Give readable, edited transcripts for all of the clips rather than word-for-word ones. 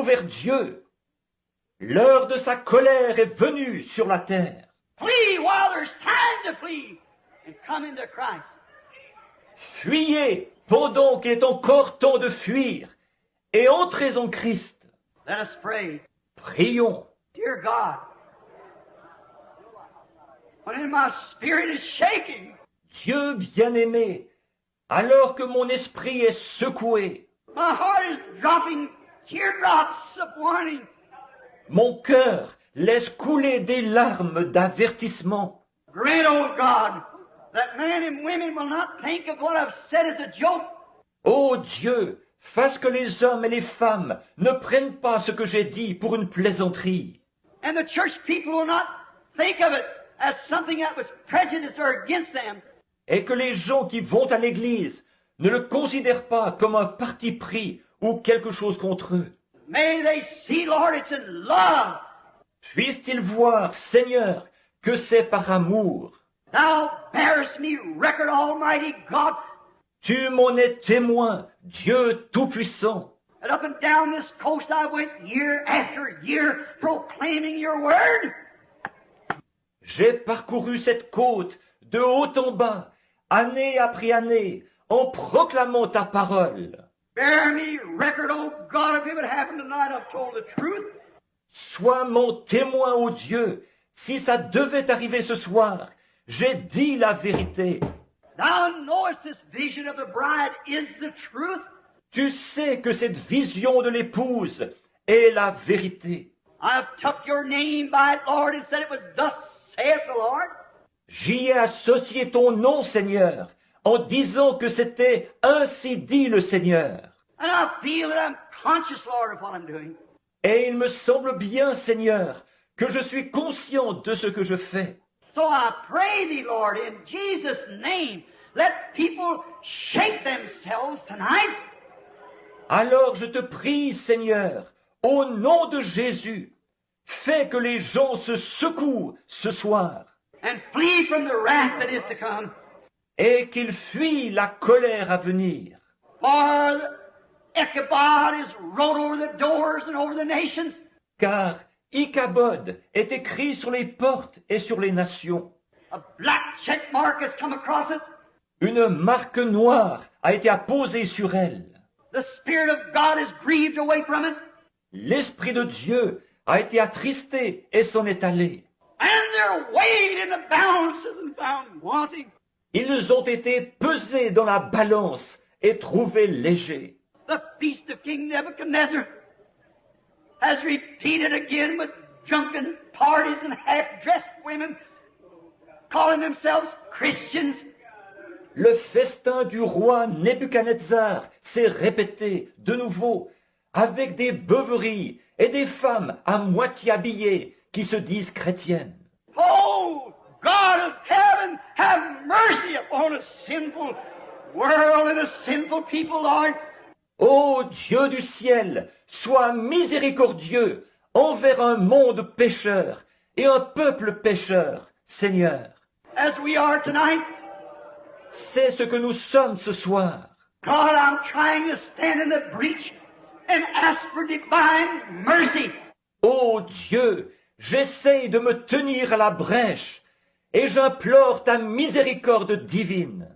vers Dieu. L'heure de sa colère est venue sur la terre. Flee while there's time to flee and come into Christ. Fuyez pendant qu'il est encore temps de fuir et entrez en Christ. Let us pray. Prions. Dear God, when my spirit is shaking, Dieu bien-aimé, alors que mon esprit est secoué, my heart is dropping teardrops of warning. mon cœur laisse couler des larmes d'avertissement. Grant, oh God, that men and women will not think of what I've said as a joke. Ô Dieu, fasse que les hommes et les femmes ne prennent pas ce que j'ai dit pour une plaisanterie. And the church people will not think of it as something that was prejudice or against them. Et que les gens qui vont à l'église ne le considèrent pas comme un parti pris ou quelque chose contre eux. May they see, Lord, it's in love. Puissent-ils voir, Seigneur, que c'est par amour. Thou bearest me record, Almighty God, Tu m'en es témoin, Dieu Tout-Puissant. that up and down this coast I went year after year proclaiming your word. J'ai parcouru cette côte de haut en bas, année après année, en proclamant ta parole. Bear me record, oh God, if it would happen tonight, I've told the truth. Sois mon témoin, ô Dieu, si ça devait arriver ce soir, j'ai dit la vérité. Thou knowest this vision of the bride is the truth. Tu sais que cette vision de l'épouse est la vérité. I've took your name by it, Lord, and said it was thus saith the Lord. J'y ai associé ton nom, Seigneur, en disant que c'était ainsi dit le Seigneur. And I feel that I'm conscious, Lord, of what I'm doing. Et il me semble bien, Seigneur, que je suis conscient de ce que je fais. So I pray thee, Lord, in Jesus' name, let people shake themselves tonight. Alors je te prie, Seigneur, au nom de Jésus, fais que les gens se secouent ce soir And flee from the wrath that is to come. et qu'ils fuient la colère à venir. For Ichabod is wrote over the doors and over the nations. Car Ichabod est écrit sur les portes et sur les nations. A black check mark has come across it. Une marque noire a été apposée sur elle. The Spirit of God is grieved away from it. L'Esprit de Dieu a été attristé et s'en est allé. And they're weighed in the balances and found wanting. Ils ont été pesés dans la balance et trouvés légers. The feast of King Nebuchadnezzar has repeated again with drunken parties and half-dressed women calling themselves Christians. Le festin du roi Nebuchadnezzar s'est répété de nouveau avec des beuveries et des femmes à moitié habillées qui se disent chrétiennes. Oh, God of heaven, have mercy upon a sinful world and a sinful people, Lord. Ô Dieu du ciel, sois miséricordieux envers un monde pécheur et un peuple pécheur, Seigneur. As we are tonight, C'est ce que nous sommes ce soir. God, I'm trying to stand in the breach and ask for divine mercy. Ô Dieu, j'essaye de me tenir à la brèche et j'implore ta miséricorde divine.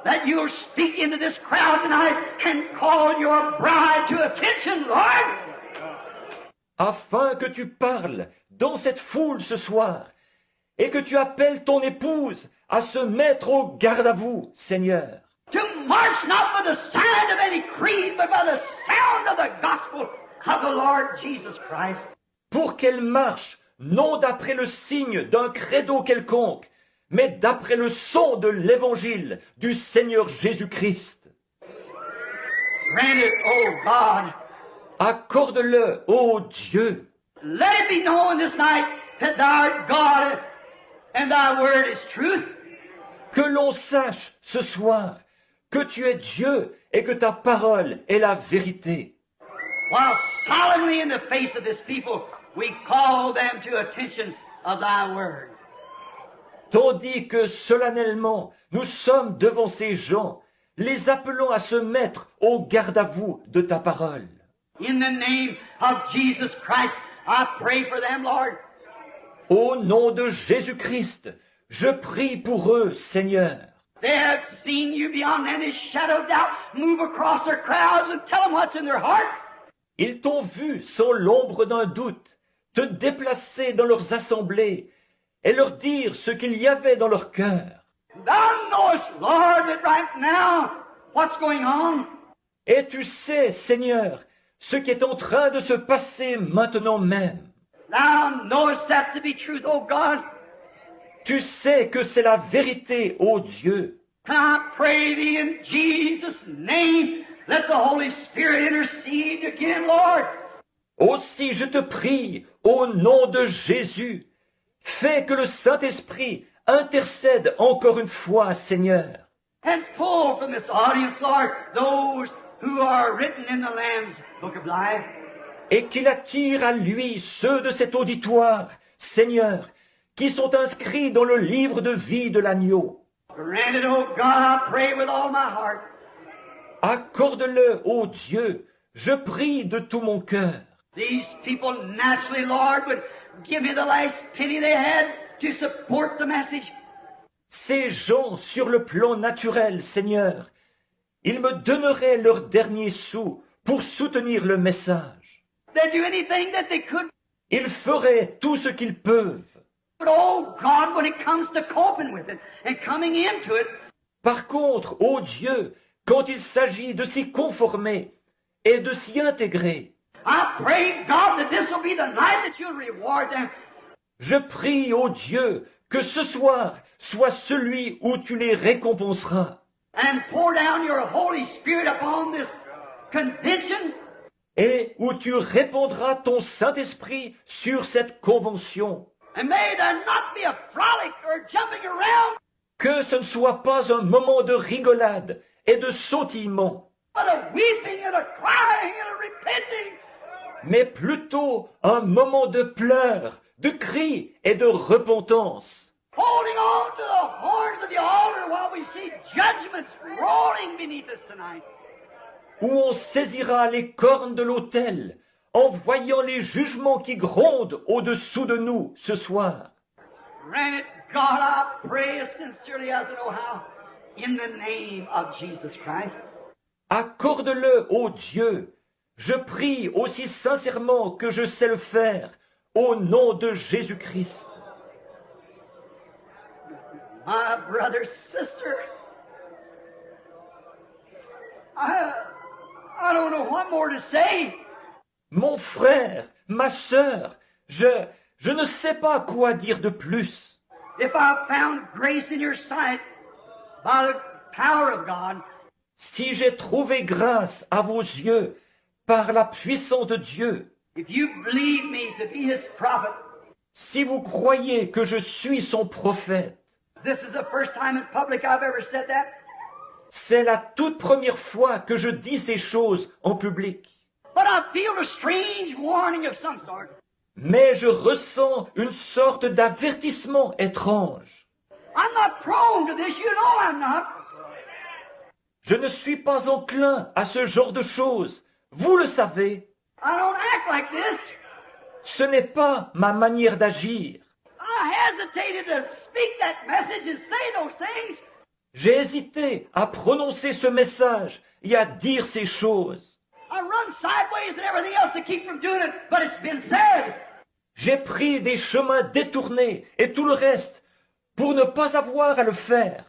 That you'll speak into this crowd tonight and call your bride to attention, Lord. Afin que tu parles dans cette foule ce soir et que tu appelles ton épouse à se mettre au garde à vous, Seigneur. To march not by the sign of any creed, but by the sound of the gospel of the Lord Jesus Christ. Pour qu'elle marche, non d'après le signe d'un credo quelconque, mais d'après le son de l'évangile du Seigneur Jésus-Christ. Grant it, O God. Accorde-le, ô Dieu. Let it be known this night that thou art God and thy word is truth. Que l'on sache ce soir que tu es Dieu et que ta parole est la vérité. While solemnly in the face of this people, we call them to attention of thy word. Tandis que solennellement nous sommes devant ces gens, les appelant à se mettre au garde à vous de ta parole. In the name of Jesus Christ, I pray for them, Lord. Au nom de Jésus-Christ, je prie pour eux, Seigneur. They have seen you beyond any shadow of doubt move across their crowds and tell them what's in their heart. Ils t'ont vu sans l'ombre d'un doute, te déplacer dans leurs assemblées et leur dire ce qu'il y avait dans leur cœur. Thou knowest, Lord, that right now what's going on. Et tu sais, Seigneur, ce qui est en train de se passer maintenant même. Thou knowest that to be truth, oh God. Tu sais que c'est la vérité, ô Dieu. I pray thee in Jesus' name, let the Holy Spirit intercede again, Lord. Aussi je te prie, au nom de Jésus, fais que le Saint-Esprit intercède encore une fois, Seigneur. And pull from this audience, Lord, those who are written in the Lamb's Book of Life. Et qu'il attire à lui ceux de cet auditoire, Seigneur, qui sont inscrits dans le livre de vie de l'agneau. Grant it, oh God, I pray with all my heart. Accorde-le, ô Dieu, je prie de tout mon cœur. These people naturally, Lord, would give me the last penny they had to support the message. Ces gens, sur le plan naturel, Seigneur, ils me donneraient leur dernier sou pour soutenir le message. They'd do anything that they could. Ils feraient tout ce qu'ils peuvent. But oh God, when it comes to coping with it and coming into it, Par contre, ô Dieu, quand il s'agit de s'y conformer et de s'y intégrer, I pray, God, that this will be the night that you'll reward them. je prie, ô Dieu, que ce soir soit celui où tu les récompenseras And pour down your Holy Spirit upon this convention. et où tu répandras ton Saint-Esprit sur cette convention. And may there not be a frolic or jumping around, Que ce ne soit pas un moment de rigolade et de sautillement, but a weeping and a crying and a repenting. mais plutôt un moment de pleurs, de cris et de repentance, Holding on to the horns of the altar while we see judgments rolling beneath us tonight. où on saisira les cornes de l'autel en voyant les jugements qui grondent au-dessous de nous ce soir. Grant it, God, I pray as sincerely as I know how, in the name of Jesus Christ. Accorde-le, ô Dieu, je prie aussi sincèrement que je sais le faire, au nom de Jésus-Christ. My brother, sister, I don't know what more to say. Mon frère, ma sœur, je ne sais pas quoi dire de plus. If I found grace in your sight by the power of God, Si j'ai trouvé grâce à vos yeux par la puissance de Dieu, if you believe me to be His prophet, si vous croyez que je suis son prophète, this is the first time in public I've ever said that. c'est la toute première fois que je dis ces choses en public. But I feel a strange warning of some sort. Mais je ressens une sorte d'avertissement étrange. I'm not prone to this, you know I'm not. Je ne suis pas enclin à ce genre de choses. Vous le savez. I don't act like this. Ce n'est pas ma manière d'agir. I hesitated to speak that message and say those things. J'ai hésité à prononcer ce message et à dire ces choses. I run sideways and everything else to keep from doing it, but it's been said. J'ai pris des chemins détournés et tout le reste pour ne pas avoir à le faire.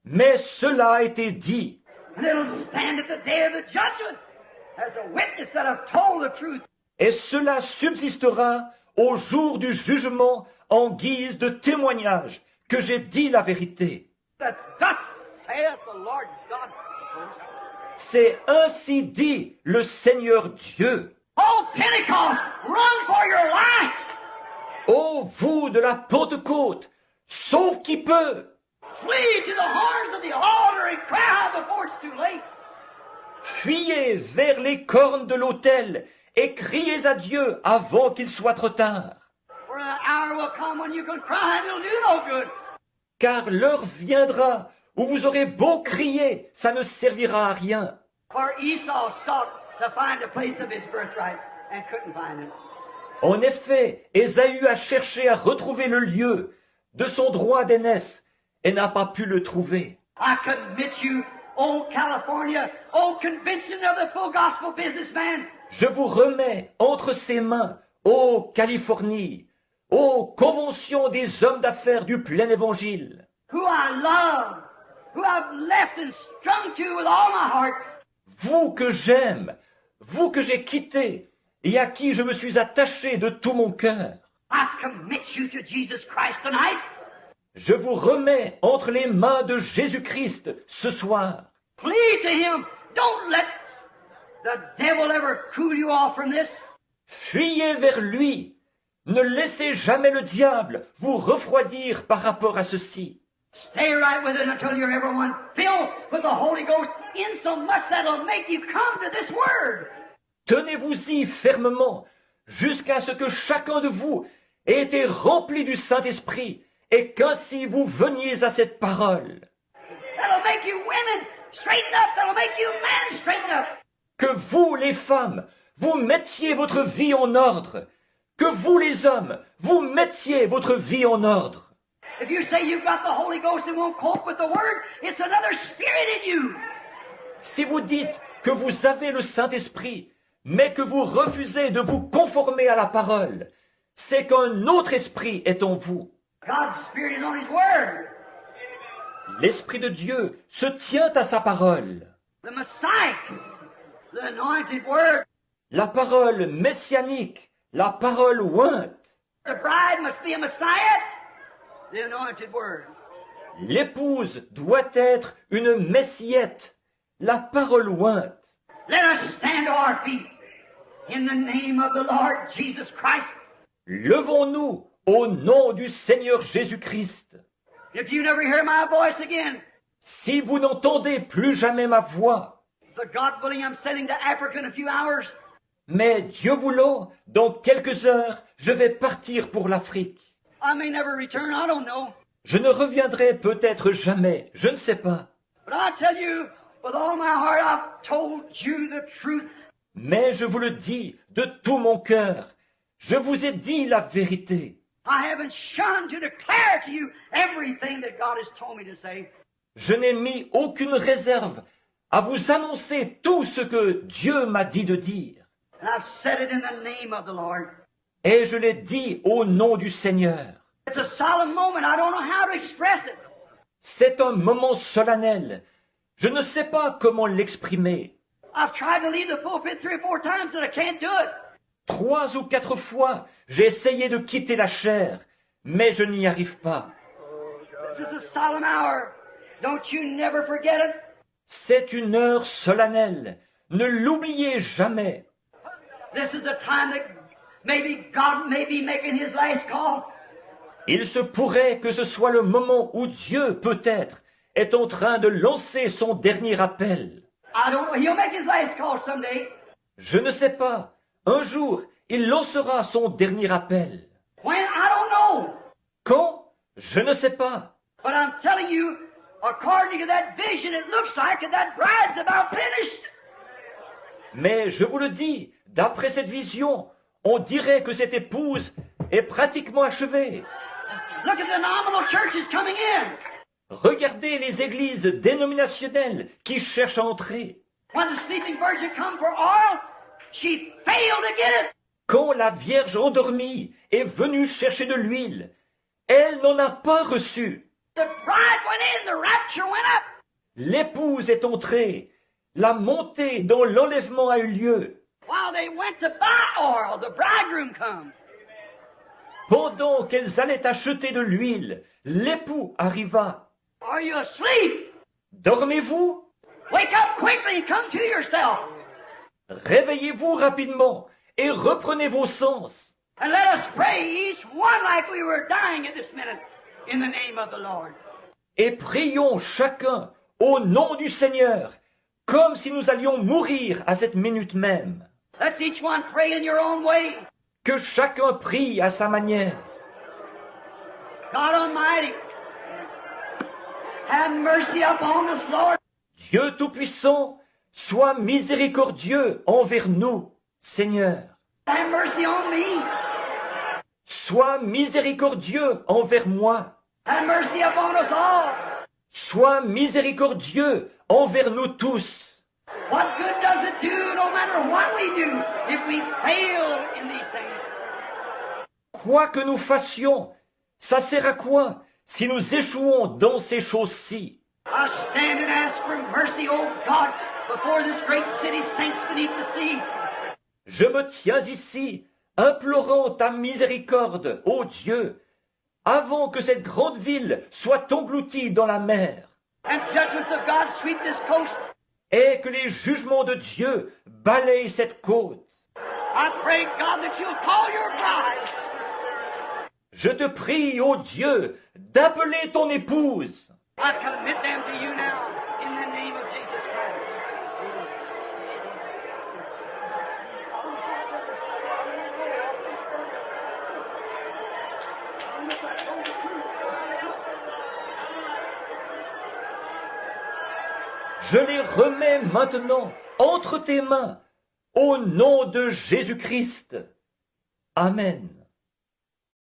Mais cela a été dit. And it'll stand at the day of the judgment as a witness that I've told the truth. Et cela subsistera au jour du jugement en guise de témoignage que j'ai dit la vérité. That thus saith the Lord God. C'est ainsi dit le Seigneur Dieu. Oh, Pentecost, run for your life. Ô vous de la Pentecôte, sauve qui peut, Flee to the horns of the altar and cry out before it's too late. fuyez vers les cornes de l'autel et criez à Dieu avant qu'il soit trop tard. For an hour will come when you can cry and it'll do no good. Car l'heure viendra où vous aurez beau crier, ça ne servira à rien. For Esau sought to find the place of his birthright and couldn't find it. En effet, Ésaü a cherché à retrouver le lieu de son droit d'aînesse et n'a pas pu le trouver. I commit you, old California, old convention of the full gospel businessman. Je vous remets entre ses mains, ô Californie, ô convention des hommes d'affaires du plein évangile, Who I love, who I've left and strung to with all my heart. vous que j'aime, vous que j'ai quitté et à qui je me suis attaché de tout mon cœur. I commit you to Jesus Christ tonight. Je vous remets entre les mains de Jésus-Christ ce soir. Plead to him. Don't let the devil ever cool you off from this. Fuyez vers lui. Ne laissez jamais le diable vous refroidir par rapport à ceci. Stay right with it until you're everyone filled with the Holy Ghost in so much that'll make you come to this word. Tenez-vous-y fermement jusqu'à ce que chacun de vous ait été rempli du Saint-Esprit et qu'ainsi vous veniez à cette parole. That'll make you women straighten up. That'll make you men straighten up. Que vous, les femmes, vous mettiez votre vie en ordre. Que vous, les hommes, vous mettiez votre vie en ordre. If you say you've got the Holy Ghost and won't cope with the word, it's another spirit in you. Si vous dites que vous avez le Saint-Esprit, mais que vous refusez de vous conformer à la parole, c'est qu'un autre esprit est en vous. God's spirit is on his word. L'Esprit de Dieu se tient à sa parole. The Messiah, the anointed word. La parole messianique, la parole ointe. The bride must be a Messiah, the anointed word. L'épouse doit être une messiette, la parole ointe. Let us stand to our feet in the name of the Lord Jesus Christ. Levons-nous au nom du Seigneur Jésus-Christ. If you never hear my voice again, Si vous n'entendez plus jamais ma voix, but God willing, I'm sailing to Africa in a few hours. mais Dieu voulant, dans quelques heures, je vais partir pour l'Afrique. I may never return, I don't know. Je ne reviendrai peut-être jamais, je ne sais pas. But I tell you, with all my heart, I've told you the truth. Mais je vous le dis de tout mon cœur, je vous ai dit la vérité. I haven't shunned to declare to you everything that God has told me to say. Je n'ai mis aucune réserve à vous annoncer tout ce que Dieu m'a dit de dire. And I've said it in the name of the Lord. Et je l'ai dit au nom du Seigneur. It's a solemn moment. I don't know how to express it. C'est un moment solennel. Je ne sais pas comment l'exprimer. I've tried to leave the pulpit 3 or 4 times and I can't do it. 3 ou 4 fois, j'ai essayé de quitter la chair, mais je n'y arrive pas. This is a solemn hour. Don't you never forget it. C'est une heure solennelle. Ne l'oubliez jamais. This is a time that maybe God may be making his last call. Il se pourrait que ce soit le moment où Dieu, peut-être, est en train de lancer son dernier appel. I don't know. He'll make his last call someday. Je ne sais pas. Un jour, il lancera son dernier appel. When? I don't know. Quand? Je ne sais pas. But I'm telling you, according to that vision, it looks like that bride's about finished. Mais je vous le dis, d'après cette vision, on dirait que cette épouse est pratiquement achevée. Look at the nominal churches coming in. Regardez les églises dénominationnelles qui cherchent à entrer. When the sleeping virgin come for oil, she failed to get it. Quand la Vierge endormie est venue chercher de l'huile, elle n'en a pas reçu. The bride went in, the rapture went up. L'épouse est entrée. La montée dans l'enlèvement a eu lieu. While they went to buy oil, the bridegroom come. Pendant qu'elles allaient acheter de l'huile, l'époux arriva. Are you asleep? Dormez-vous? Wake up quickly, come to yourself. Réveillez-vous rapidement et reprenez vos sens. And let us pray each one like we were dying at this minute in the name of the Lord. Et prions chacun au nom du Seigneur, comme si nous allions mourir à cette minute même. Let's each one pray in your own way. Que chacun prie à sa manière. God Almighty, have mercy upon us, Lord. Dieu Tout-Puissant, Sois miséricordieux envers nous, Seigneur. Have mercy on me. Sois miséricordieux envers moi. Have mercy upon us all. Sois miséricordieux envers nous tous. What good does it do, no matter what we do, if we fail in these things? Quoi que nous fassions, ça sert à quoi si nous échouons dans ces choses-ci? I stand and ask for mercy, O God, before this great city sinks beneath the sea. Je me tiens ici, implorant ta miséricorde, ô Dieu, avant que cette grande ville soit engloutie dans la mer, And judgments of God sweep this coast. et que les jugements de Dieu balayent cette côte. I pray, God, that you'll call your bride. Je te prie, ô Dieu, d'appeler ton épouse. I commit them to you now, in the name of Jesus Christ. Je les remets maintenant entre tes mains, au nom de Jésus-Christ. Amen.